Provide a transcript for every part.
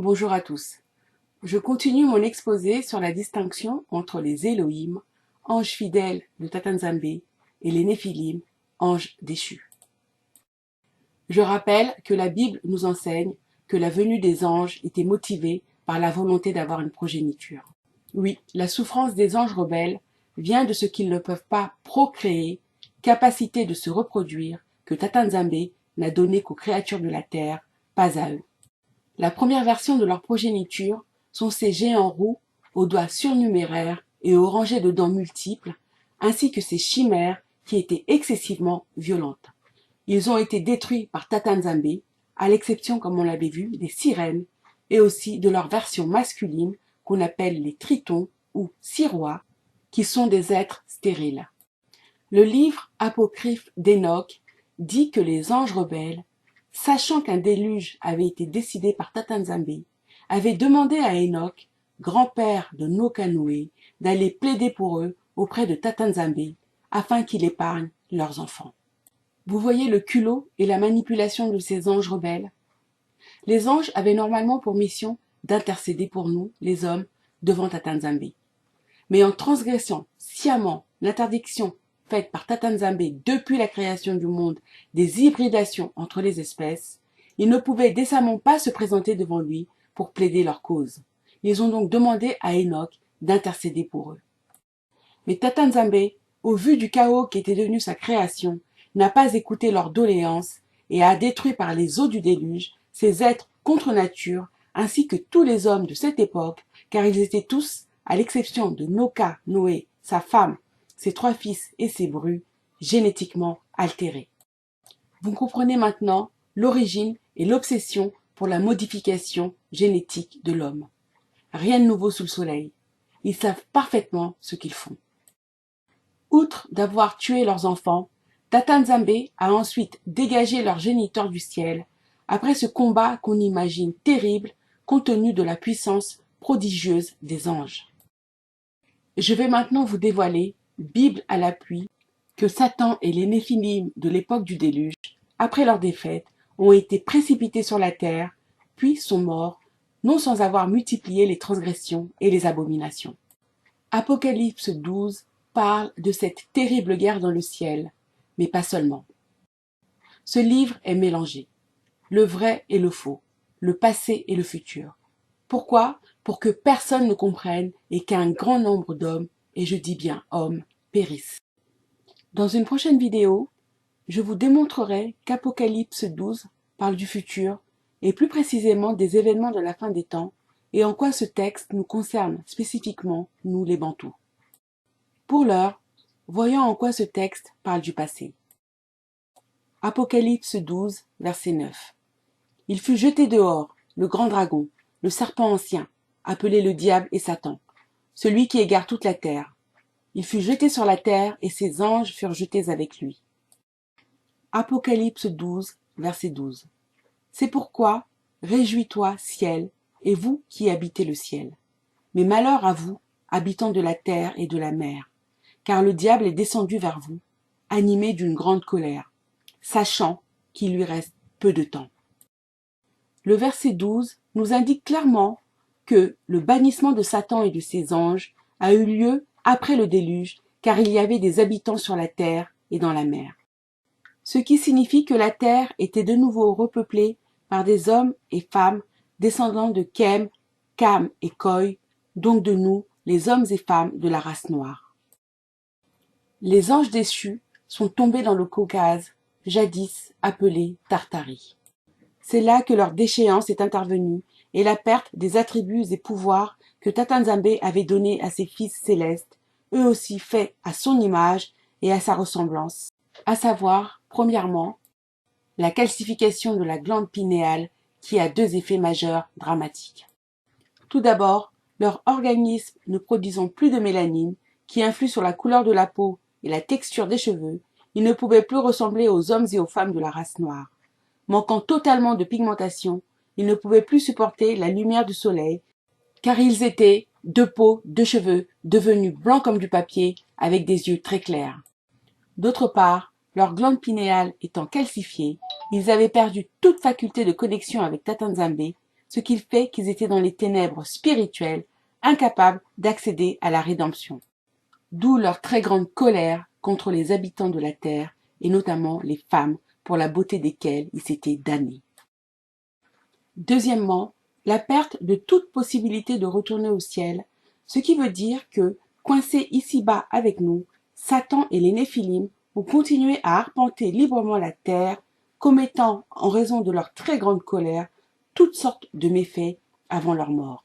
Bonjour à tous. Je continue mon exposé sur la distinction entre les Elohim, anges fidèles de Tatanzambé, et les Néphilim, anges déchus. Je rappelle que la Bible nous enseigne que la venue des anges était motivée par la volonté d'avoir une progéniture. Oui, la souffrance des anges rebelles vient de ce qu'ils ne peuvent pas procréer, capacité de se reproduire que Tatanzambé n'a donné qu'aux créatures de la terre, pas à eux. La première version de leur progéniture sont ces géants roux aux doigts surnuméraires et aux rangées de dents multiples, ainsi que ces chimères qui étaient excessivement violentes. Ils ont été détruits par Tatanzambé, à l'exception, comme on l'avait vu, des sirènes et aussi de leur version masculine qu'on appelle les tritons ou sirois, qui sont des êtres stériles. Le livre apocryphe d'Enoch dit que les anges rebelles, sachant qu'un déluge avait été décidé par Tatanzambé, avaient demandé à Enoch, grand-père de Nokanoé, d'aller plaider pour eux auprès de Tatanzambé, afin qu'il épargne leurs enfants. Vous voyez le culot et la manipulation de ces anges rebelles? Les anges avaient normalement pour mission d'intercéder pour nous, les hommes, devant Tatanzambé. Mais en transgressant sciemment l'interdiction faite par Tatanzambé depuis la création du monde des hybridations entre les espèces, ils ne pouvaient décemment pas se présenter devant lui pour plaider leur cause. Ils ont donc demandé à Enoch d'intercéder pour eux. Mais Tatanzambé, au vu du chaos qui était devenu sa création, n'a pas écouté leurs doléances et a détruit par les eaux du déluge ces êtres contre nature ainsi que tous les hommes de cette époque, car ils étaient tous, à l'exception de Noka, Noé, sa femme, ses 3 fils et ses brus, génétiquement altérés. Vous comprenez maintenant l'origine et l'obsession pour la modification génétique de l'homme. Rien de nouveau sous le soleil. Ils savent parfaitement ce qu'ils font. Outre d'avoir tué leurs enfants, Tatanzambé a ensuite dégagé leurs géniteurs du ciel, après ce combat qu'on imagine terrible compte tenu de la puissance prodigieuse des anges. Je vais maintenant vous dévoiler, Bible à l'appui, que Satan et les Néphilim de l'époque du déluge, après leur défaite, ont été précipités sur la terre, puis sont morts, non sans avoir multiplié les transgressions et les abominations. Apocalypse 12 parle de cette terrible guerre dans le ciel, mais pas seulement. Ce livre est mélangé, le vrai et le faux, le passé et le futur. Pourquoi? Pour que personne ne comprenne et qu'un grand nombre d'hommes, et je dis bien hommes, périssent. Dans une prochaine vidéo, je vous démontrerai qu'Apocalypse 12 parle du futur, et plus précisément des événements de la fin des temps, et en quoi ce texte nous concerne spécifiquement, nous les Bantous. Pour l'heure, voyons en quoi ce texte parle du passé. Apocalypse 12, verset 9. Il fut jeté dehors, le grand dragon, le serpent ancien, appelé le diable et Satan, celui qui égare toute la terre. Il fut jeté sur la terre et ses anges furent jetés avec lui. Apocalypse 12, verset 12. C'est pourquoi, réjouis-toi, ciel, et vous qui habitez le ciel. Mais malheur à vous, habitants de la terre et de la mer, car le diable est descendu vers vous, animé d'une grande colère, sachant qu'il lui reste peu de temps. Le verset 12 nous indique clairement que le bannissement de Satan et de ses anges a eu lieu après le déluge, car il y avait des habitants sur la terre et dans la mer. Ce qui signifie que la terre était de nouveau repeuplée par des hommes et femmes descendants de Kem, Cam et Koy, donc de nous, les hommes et femmes de la race noire. Les anges déchus sont tombés dans le Caucase, jadis appelé Tartarie. C'est là que leur déchéance est intervenue et la perte des attributs et pouvoirs que Tatanzambé avait donnés à ses fils célestes, eux aussi faits à son image et à sa ressemblance, à savoir, premièrement, la calcification de la glande pinéale qui a 2 effets majeurs dramatiques. Tout d'abord, leur organisme ne produisant plus de mélanine, qui influe sur la couleur de la peau et la texture des cheveux, ils ne pouvaient plus ressembler aux hommes et aux femmes de la race noire. Manquant totalement de pigmentation, ils ne pouvaient plus supporter la lumière du soleil, car ils étaient, de peau, de cheveux, devenus blancs comme du papier, avec des yeux très clairs. D'autre part, leur glande pinéale étant calcifiée, ils avaient perdu toute faculté de connexion avec Tatanzambé, ce qui fait qu'ils étaient dans les ténèbres spirituelles, incapables d'accéder à la rédemption. D'où leur très grande colère contre les habitants de la terre, et notamment les femmes, pour la beauté desquelles ils s'étaient damnés. Deuxièmement, la perte de toute possibilité de retourner au ciel, ce qui veut dire que, coincés ici-bas avec nous, Satan et les Néphilim ont continué à arpenter librement la terre, commettant, en raison de leur très grande colère, toutes sortes de méfaits avant leur mort.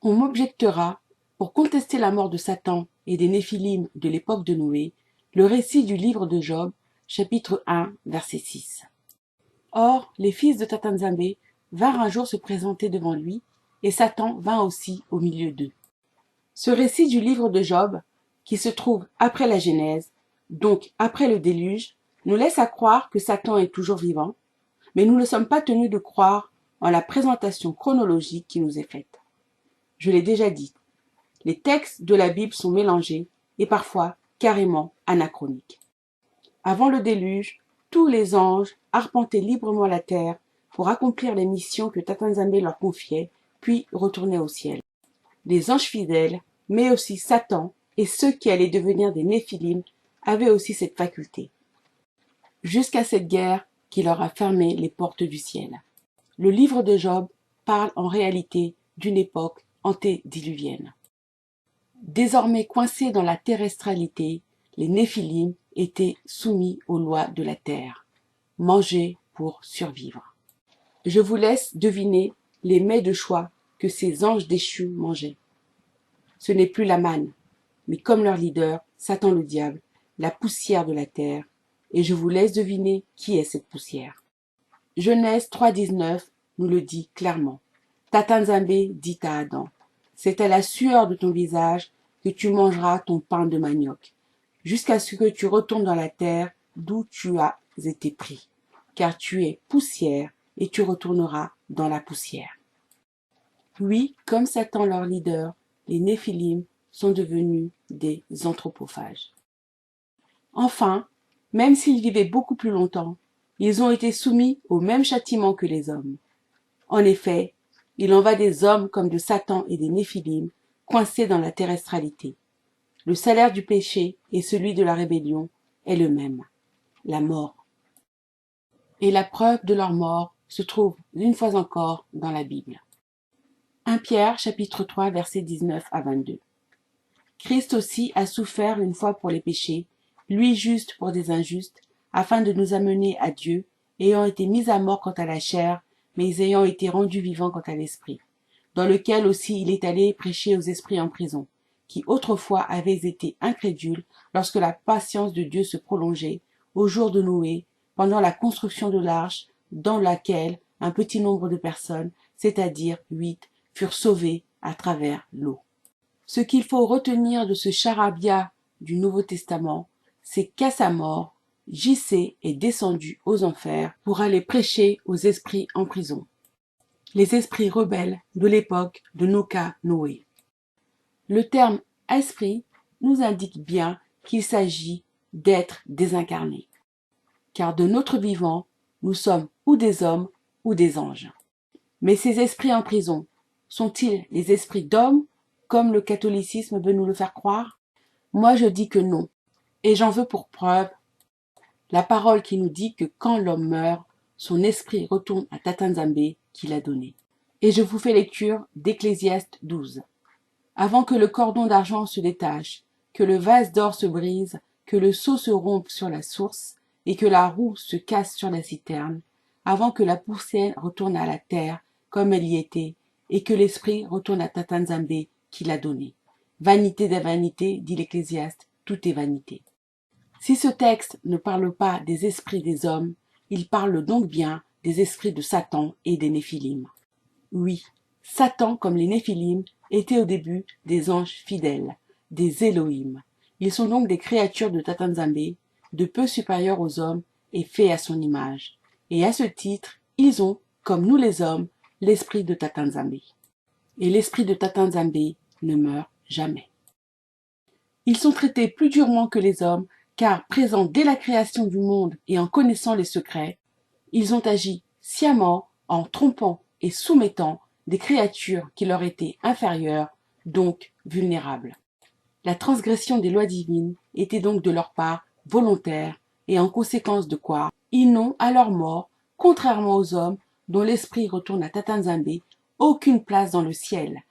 On m'objectera, pour contester la mort de Satan et des Néphilim de l'époque de Noé, le récit du livre de Job, chapitre 1, verset 6. Or, les fils de Tatanzambé vinrent un jour se présenter devant lui, et Satan vint aussi au milieu d'eux. Ce récit du livre de Job, qui se trouve après la Genèse, donc après le déluge, nous laisse à croire que Satan est toujours vivant, mais nous ne sommes pas tenus de croire en la présentation chronologique qui nous est faite. Je l'ai déjà dit, les textes de la Bible sont mélangés et parfois carrément anachroniques. Avant le déluge, tous les anges arpentaient librement la terre pour accomplir les missions que Tatanzambé leur confiait, puis retournaient au ciel. Les anges fidèles, mais aussi Satan et ceux qui allaient devenir des Néphilim avaient aussi cette faculté. Jusqu'à cette guerre qui leur a fermé les portes du ciel. Le livre de Job parle en réalité d'une époque antédiluvienne. Désormais coincés dans la terrestralité, les Néphilim étaient soumis aux lois de la terre. Manger pour survivre. Je vous laisse deviner les mets de choix que ces anges déchus mangeaient. Ce n'est plus la manne, mais comme leur leader, Satan le diable, la poussière de la terre, et je vous laisse deviner qui est cette poussière. Genèse 3,19 nous le dit clairement. Tatanzambé dit à Adam, c'est à la sueur de ton visage que tu mangeras ton pain de manioc, jusqu'à ce que tu retournes dans la terre d'où tu as été pris, car tu es poussière et tu retourneras dans la poussière. Oui, comme Satan leur leader, les Néphilim sont devenus des anthropophages. Enfin, même s'ils vivaient beaucoup plus longtemps, ils ont été soumis au même châtiment que les hommes. En effet, il en va des hommes comme de Satan et des Néphilim, coincés dans la terrestralité. Le salaire du péché et celui de la rébellion est le même, la mort. Et la preuve de leur mort se trouve une fois encore dans la Bible. 1 Pierre chapitre 3 versets 19 à 22. Christ aussi a souffert une fois pour les péchés, lui juste pour des injustes, afin de nous amener à Dieu, ayant été mis à mort quant à la chair, mais ayant été rendu vivant quant à l'esprit, dans lequel aussi il est allé prêcher aux esprits en prison, qui autrefois avaient été incrédules lorsque la patience de Dieu se prolongeait, au jour de Noé, pendant la construction de l'arche, dans laquelle un petit nombre de personnes, c'est-à-dire 8, furent sauvées à travers l'eau. Ce qu'il faut retenir de ce charabia du Nouveau Testament, c'est qu'à sa mort, JC est descendu aux enfers pour aller prêcher aux esprits en prison. Les esprits rebelles de l'époque de Noé. Le terme « esprit » nous indique bien qu'il s'agit d'êtres désincarnés. Car de notre vivant, nous sommes ou des hommes ou des anges. Mais ces esprits en prison, sont-ils les esprits d'hommes, comme le catholicisme veut nous le faire croire? Moi je dis que non, et j'en veux pour preuve la parole qui nous dit que quand l'homme meurt, son esprit retourne à Tatanzambé qui l'a donné. Et je vous fais lecture d'Ecclésiaste 12. Avant que le cordon d'argent se détache, que le vase d'or se brise, que le seau se rompe sur la source, et que la roue se casse sur la citerne, avant que la poussière retourne à la terre comme elle y était, et que l'esprit retourne à Tatanzambé qui l'a donné. Vanité des vanités, dit l'Ecclésiaste, tout est vanité. Si ce texte ne parle pas des esprits des hommes, il parle donc bien des esprits de Satan et des Néphilim. Oui, Satan comme les Néphilim étaient au début des anges fidèles, des Elohim. Ils sont donc des créatures de Tatanzambé, de peu supérieures aux hommes et faits à son image. Et à ce titre, ils ont, comme nous les hommes, l'esprit de Tatanzambé. Et l'esprit de Tatanzambé ne meurt jamais. Ils sont traités plus durement que les hommes, car présents dès la création du monde et en connaissant les secrets, ils ont agi sciemment en trompant et soumettant des créatures qui leur étaient inférieures, donc vulnérables. La transgression des lois divines était donc de leur part volontaire, et en conséquence de quoi ils n'ont à leur mort, contrairement aux hommes dont l'esprit retourne à Tatanzambé, aucune place dans le ciel.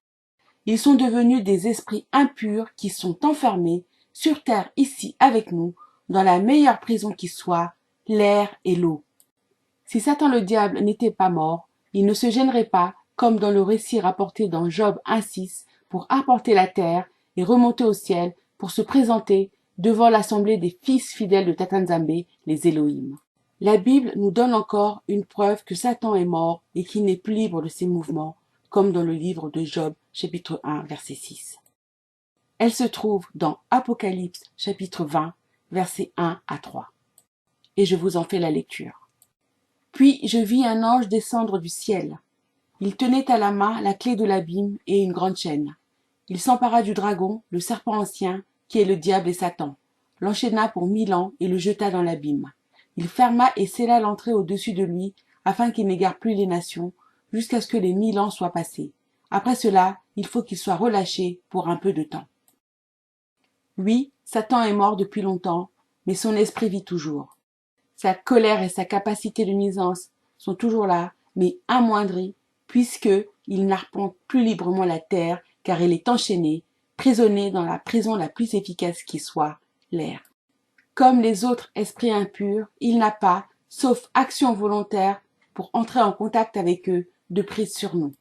Ils sont devenus des esprits impurs qui sont enfermés sur terre ici avec nous, dans la meilleure prison qui soit, l'air et l'eau. Si Satan le diable n'était pas mort, il ne se gênerait pas, comme dans le récit rapporté dans Job 1,6, pour apporter la terre et remonter au ciel pour se présenter devant l'assemblée des fils fidèles de Tatanzambé, les Elohim. La Bible nous donne encore une preuve que Satan est mort et qu'il n'est plus libre de ses mouvements, comme dans le livre de Job, chapitre 1, verset 6. Elle se trouve dans Apocalypse, chapitre 20, versets 1 à 3. Et je vous en fais la lecture. Puis je vis un ange descendre du ciel. Il tenait à la main la clé de l'abîme et une grande chaîne. Il s'empara du dragon, le serpent ancien, qui est le diable et Satan, l'enchaîna pour 1000 ans et le jeta dans l'abîme. Il ferma et scella l'entrée au-dessus de lui, afin qu'il n'égare plus les nations, jusqu'à ce que les 1000 ans soient passés. Après cela, il faut qu'il soit relâché pour un peu de temps. Oui, Satan est mort depuis longtemps, mais son esprit vit toujours. Sa colère et sa capacité de nuisance sont toujours là, mais amoindries, puisque il n'arpente plus librement la terre, car il est enchaîné, prisonnier dans la prison la plus efficace qui soit, l'air. Comme les autres esprits impurs, il n'a pas, sauf action volontaire, pour entrer en contact avec eux, de prise sur nous.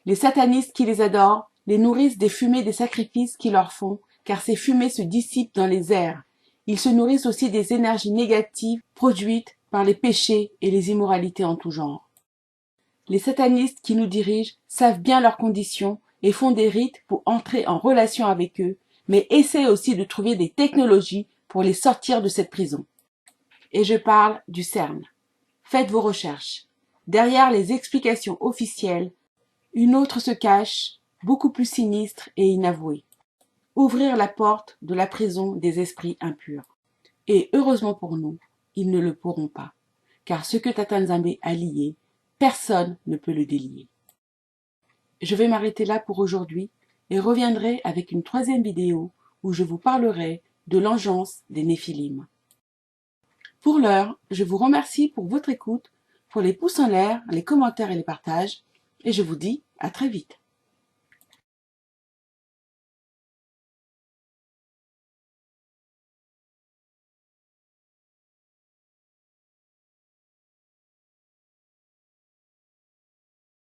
Les satanistes qui les adorent les nourrissent des fumées des sacrifices qu'ils leur font, car ces fumées se dissipent dans les airs. Ils se nourrissent aussi des énergies négatives produites par les péchés et les immoralités en tout genre. Les satanistes qui nous dirigent savent bien leurs conditions et font des rites pour entrer en relation avec eux, mais essaient aussi de trouver des technologies pour les sortir de cette prison. Et je parle du CERN. Faites vos recherches. Derrière les explications officielles, une autre se cache, beaucoup plus sinistre et inavouée. Ouvrir la porte de la prison des esprits impurs. Et heureusement pour nous, ils ne le pourront pas, car ce que Tatanzambé a lié, personne ne peut le délier. Je vais m'arrêter là pour aujourd'hui et reviendrai avec une troisième vidéo où je vous parlerai de l'engeance des Néphilim. Pour l'heure, je vous remercie pour votre écoute, pour les pouces en l'air, les commentaires et les partages, et je vous dis à très vite.